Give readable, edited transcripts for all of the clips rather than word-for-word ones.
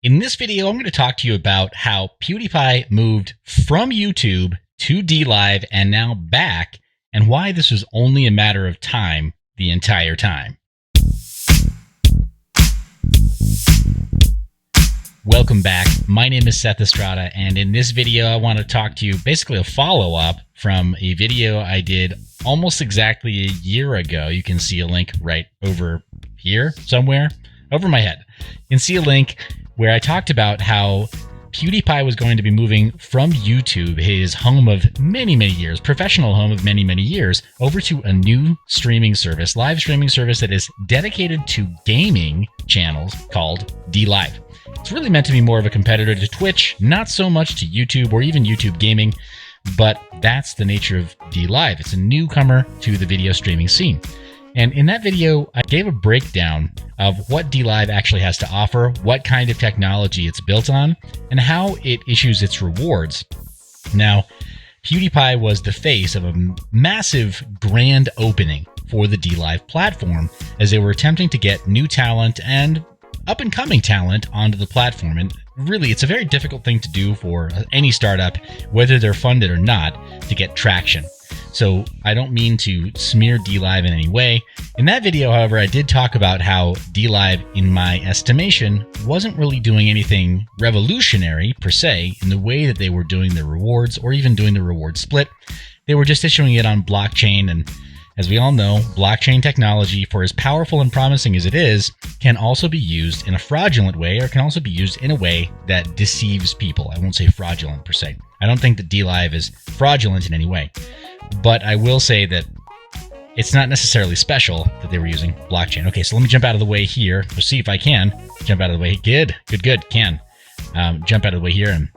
In this video, I'm going to talk to you about how PewDiePie moved from YouTube to Dlive and now back, and why this was only a matter of time the entire time. Welcome back. My name is Seth Estrada, and in this video, I want to talk to you basically a follow-up from a video I did almost exactly a year ago. You can see a link right over here somewhere, over my head. You can see a link where I talked about how PewDiePie was going to be moving from YouTube, his home of many, many years, professional home of many, many years, over to a new streaming service, live streaming service that is dedicated to gaming channels called Dlive. It's really meant to be more of a competitor to Twitch, not so much to YouTube or even YouTube gaming, but that's the nature of Dlive. It's a newcomer to the video streaming scene. And in that video, I gave a breakdown of what Dlive actually has to offer, what kind of technology it's built on, and how it issues its rewards. Now, PewDiePie was the face of a massive grand opening for the Dlive platform as they were attempting to get new talent and up-and-coming talent onto the platform. And really, it's a very difficult thing to do for any startup, whether they're funded or not, to get traction. So I don't mean to smear Dlive in any way. In that video, however, I did talk about how Dlive, in my estimation, wasn't really doing anything revolutionary per se in the way that they were doing the rewards or even doing the reward split. They were just issuing it on blockchain, and as we all know, blockchain technology, for as powerful and promising as it is, can also be used in a fraudulent way, or can also be used in a way that deceives people. I won't say fraudulent per se. I don't think that Dlive is fraudulent in any way. But I will say that it's not necessarily special that they were using blockchain. Okay, so let me jump out of the way here. We'll see if I can jump out of the way. Good. Can jump out of the way here and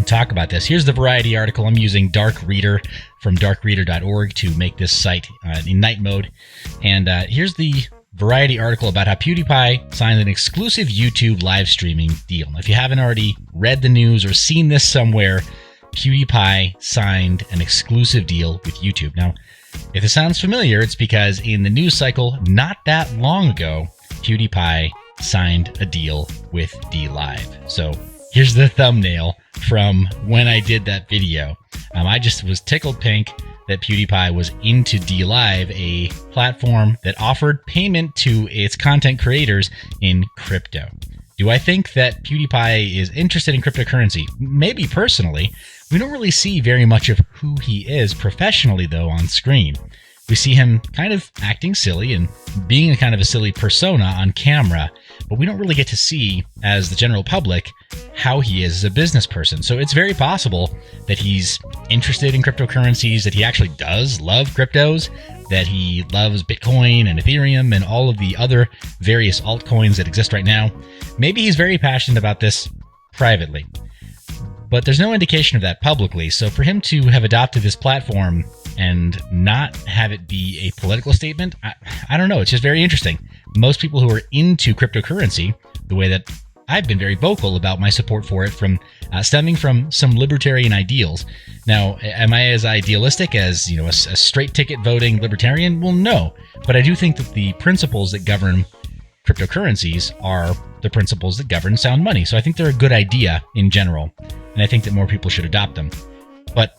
talk about this. Here's the Variety article. I'm using Dark Reader from darkreader.org to make this site in night mode. And here's the Variety article about how PewDiePie signed an exclusive YouTube live streaming deal. Now, if you haven't already read the news or seen this somewhere, PewDiePie signed an exclusive deal with YouTube. Now, if it sounds familiar, it's because in the news cycle not that long ago, PewDiePie signed a deal with Dlive. So here's the thumbnail from when I did that video. I just was tickled pink that PewDiePie was into Dlive, a platform that offered payment to its content creators in crypto. Do I think that PewDiePie is interested in cryptocurrency? Maybe personally. We don't really see very much of who he is professionally, though, on screen. We see him kind of acting silly and being a kind of a silly persona on camera, but we don't really get to see, as the general public, how he is as a business person. So it's very possible that he's interested in cryptocurrencies, that he actually does love cryptos, that he loves Bitcoin and Ethereum and all of the other various altcoins that exist right now. Maybe he's very passionate about this privately, but there's no indication of that publicly. So for him to have adopted this platform and not have it be a political statement, I don't know. It's just very interesting. Most people who are into cryptocurrency, the way that I've been very vocal about my support for it, from stemming from some libertarian ideals. Now, am I as idealistic as, a straight ticket voting libertarian? Well, no. But I do think that the principles that govern cryptocurrencies are the principles that govern sound money. So I think they're a good idea in general, and I think that more people should adopt them. But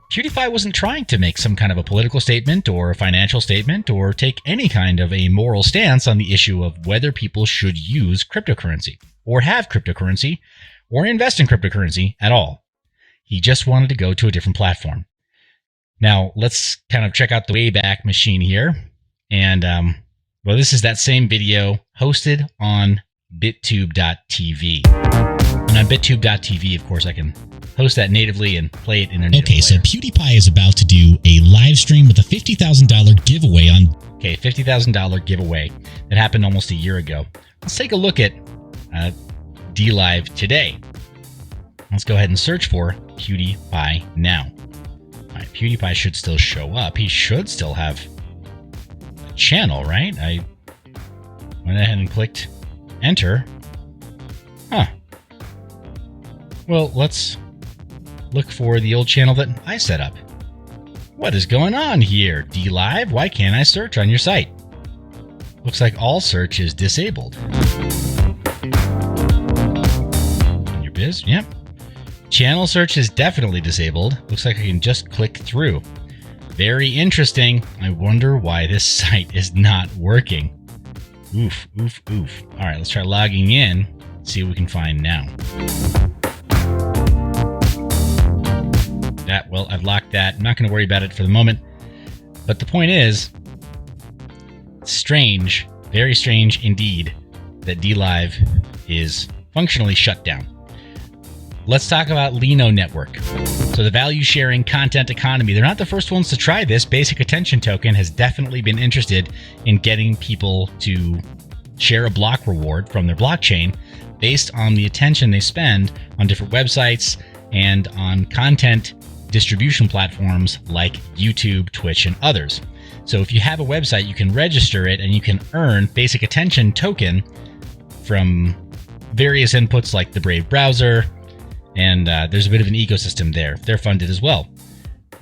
PewDiePie wasn't trying to make some kind of a political statement or a financial statement or take any kind of a moral stance on the issue of whether people should use cryptocurrency or have cryptocurrency or invest in cryptocurrency at all. He just wanted to go to a different platform. Now, let's kind of check out the Wayback Machine here. And, well, this is that same video hosted on bittube.tv. And on bittube.tv, of course, I can host that natively and play it in a native player. So PewDiePie is about to do a live stream with a $50,000 giveaway on... Okay, $50,000 giveaway that happened almost a year ago. Let's take a look at Dlive today. Let's go ahead and search for PewDiePie now. All right, PewDiePie should still show up. He should still have a channel, right? I went ahead and clicked enter. Huh. Well, let's look for the old channel that I set up. What is going on here? Dlive, why can't I search on your site? Looks like all search is disabled. is. Yep. Channel search is definitely disabled. Looks like I can just click through. Very interesting. I wonder why this site is not working. Oof, oof, oof. All right, let's try logging in. See what we can find now. Well, I've locked that. I'm not going to worry about it for the moment. But the point is, strange, very strange indeed, that Dlive is functionally shut down. Let's talk about Lino Network. So the value-sharing content economy, they're not the first ones to try this. Basic Attention Token has definitely been interested in getting people to share a block reward from their blockchain based on the attention they spend on different websites and on content distribution platforms like YouTube, Twitch, and others. So if you have a website, you can register it and you can earn Basic Attention Token from various inputs like the Brave browser, and there's a bit of an ecosystem there. They're funded as well.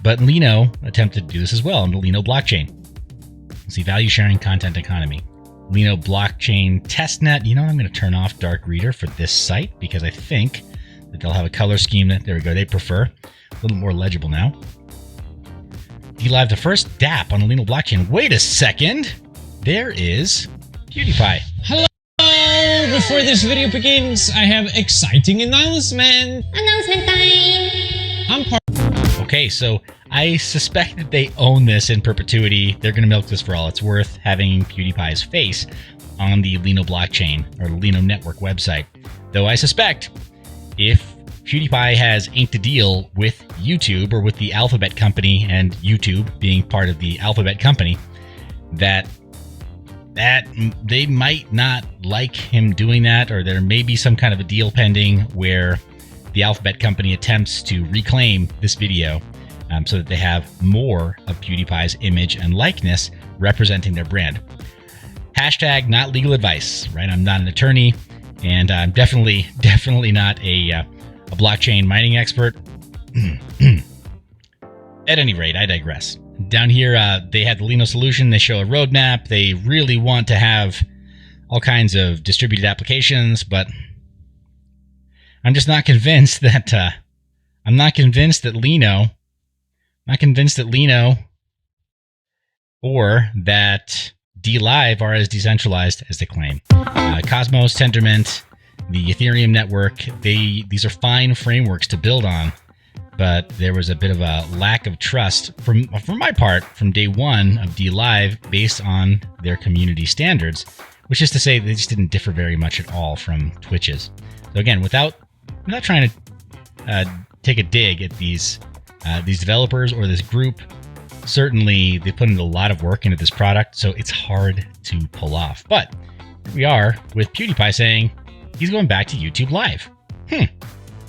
But Lino attempted to do this as well on the Lino blockchain. Let's see, value sharing content economy. Lino blockchain testnet. You know what? I'm going to turn off Dark Reader for this site because I think that they'll have a color scheme that, there we go, they prefer. A little more legible now. Dlive, the first dApp on the Lino blockchain. Wait a second. There is PewDiePie. Hello! Before this video begins, I have exciting announcement! Announcement time! Okay, so I suspect that they own this in perpetuity. They're going to milk this for all it's worth, having PewDiePie's face on the Lino blockchain or the Lino Network website. Though I suspect if PewDiePie has inked a deal with YouTube or with the Alphabet company, and YouTube being part of the Alphabet company, that they might not like him doing that, or there may be some kind of a deal pending where the Alphabet company attempts to reclaim this video so that they have more of PewDiePie's image and likeness representing their brand. Hashtag not legal advice, right? I'm not an attorney, and I'm definitely not a blockchain mining expert. At any rate, I digress. Down here, they had the Lino solution. They show a roadmap. They really want to have all kinds of distributed applications, but I'm just not convinced that Lino or that Dlive are as decentralized as they claim. Cosmos, Tendermint, the Ethereum network, these are fine frameworks to build on, but there was a bit of a lack of trust from my part from day one of Dlive based on their community standards, which is to say they just didn't differ very much at all from Twitch's. So again, I'm not trying to take a dig at these developers or this group. Certainly, they put in a lot of work into this product, so it's hard to pull off. But here we are with PewDiePie saying he's going back to YouTube Live.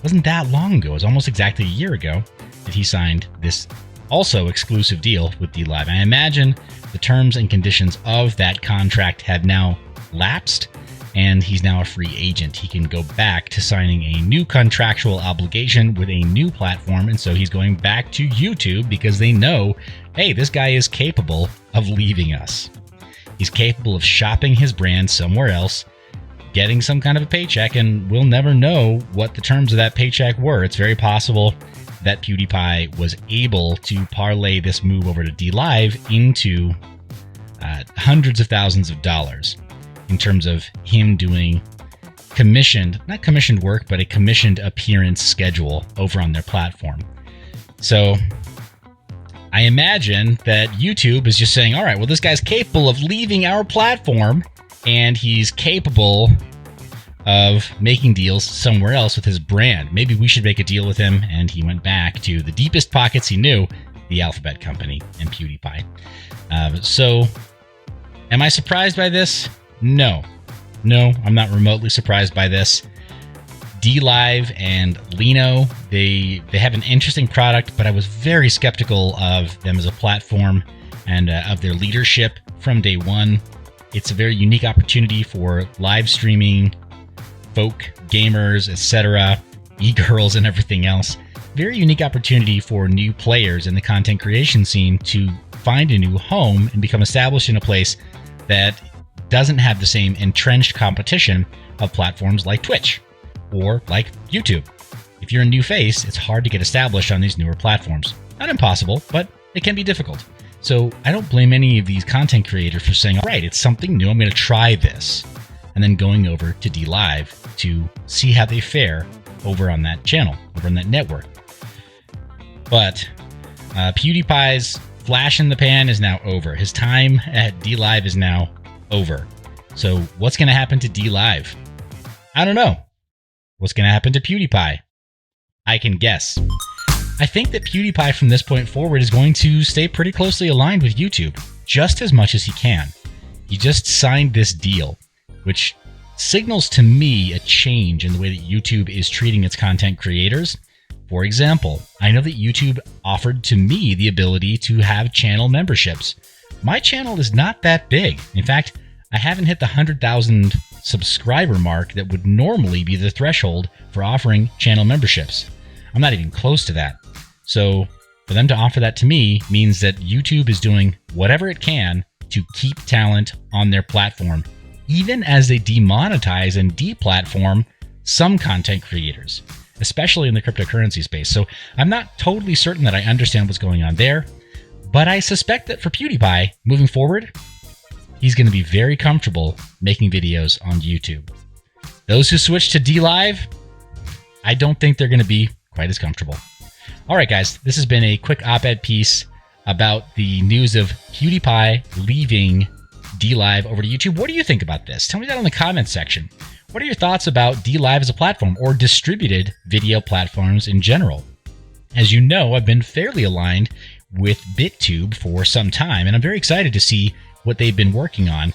Wasn't that long ago. It was almost exactly a year ago that he signed this also exclusive deal with Dlive. I imagine the terms and conditions of that contract have now lapsed, and he's now a free agent. He can go back to signing a new contractual obligation with a new platform, and so he's going back to YouTube because they know, hey, this guy is capable of leaving us. He's capable of shopping his brand somewhere else, getting some kind of a paycheck, and we'll never know what the terms of that paycheck were. It's very possible that PewDiePie was able to parlay this move over to Dlive into hundreds of thousands of dollars in terms of him doing not commissioned work, but a commissioned appearance schedule over on their platform. So I imagine that YouTube is just saying, all right, well, this guy's capable of leaving our platform, and he's capable of making deals somewhere else with his brand. Maybe we should make a deal with him. And he went back to the deepest pockets he knew, the Alphabet company and PewDiePie. So am I surprised by this? No, I'm not remotely surprised by this. Dlive and Lino, they have an interesting product, but I was very skeptical of them as a platform and of their leadership from day one. It's a very unique opportunity for live streaming folk, gamers, etc., e-girls and everything else. Very unique opportunity for new players in the content creation scene to find a new home and become established in a place that doesn't have the same entrenched competition of platforms like Twitch, or like YouTube. If you're a new face, it's hard to get established on these newer platforms. Not impossible, but it can be difficult. So I don't blame any of these content creators for saying, all right, it's something new, I'm going to try this, and then going over to Dlive to see how they fare over on that channel, over on that network. But PewDiePie's flash in the pan is now over. His time at Dlive is now over. So what's going to happen to Dlive? I don't know. What's going to happen to PewDiePie? I can guess. I think that PewDiePie from this point forward is going to stay pretty closely aligned with YouTube, just as much as he can. He just signed this deal, which signals to me a change in the way that YouTube is treating its content creators. For example, I know that YouTube offered to me the ability to have channel memberships. My channel is not that big. In fact, I haven't hit the 100,000 subscriber mark that would normally be the threshold for offering channel memberships. I'm not even close to that. So for them to offer that to me means that YouTube is doing whatever it can to keep talent on their platform, even as they demonetize and deplatform some content creators, especially in the cryptocurrency space. So I'm not totally certain that I understand what's going on there, but I suspect that for PewDiePie, moving forward, he's going to be very comfortable making videos on YouTube. Those who switch to Dlive, I don't think they're going to be quite as comfortable. All right, guys, this has been a quick op-ed piece about the news of PewDiePie leaving Dlive over to YouTube. What do you think about this? Tell me that in the comments section. What are your thoughts about Dlive as a platform or distributed video platforms in general? As you know, I've been fairly aligned with BitTube for some time, and I'm very excited to see what they've been working on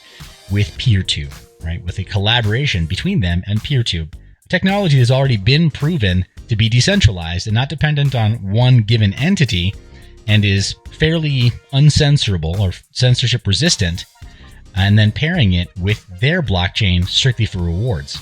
with PeerTube, right? With a collaboration between them and PeerTube. Technology has already been proven to be decentralized and not dependent on one given entity, and is fairly uncensorable or censorship resistant, and then pairing it with their blockchain strictly for rewards.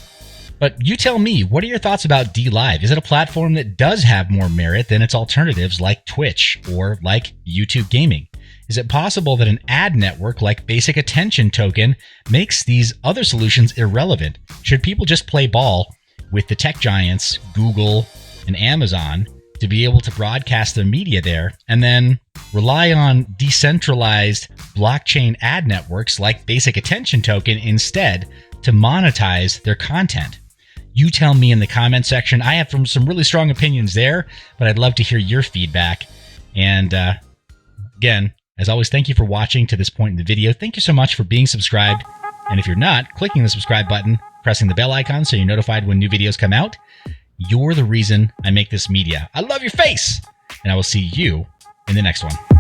But you tell me, what are your thoughts about Dlive? Is it a platform that does have more merit than its alternatives like Twitch or like YouTube Gaming? Is it possible that an ad network like Basic Attention Token makes these other solutions irrelevant? Should people just play ball with the tech giants, Google and Amazon, to be able to broadcast their media there, and then rely on decentralized blockchain ad networks like Basic Attention Token instead to monetize their content? You tell me in the comment section. I have some really strong opinions there, but I'd love to hear your feedback. And again, as always, thank you for watching to this point in the video. Thank you so much for being subscribed. And if you're not, clicking the subscribe button, pressing the bell icon so you're notified when new videos come out. You're the reason I make this media. I love your face, and I will see you in the next one.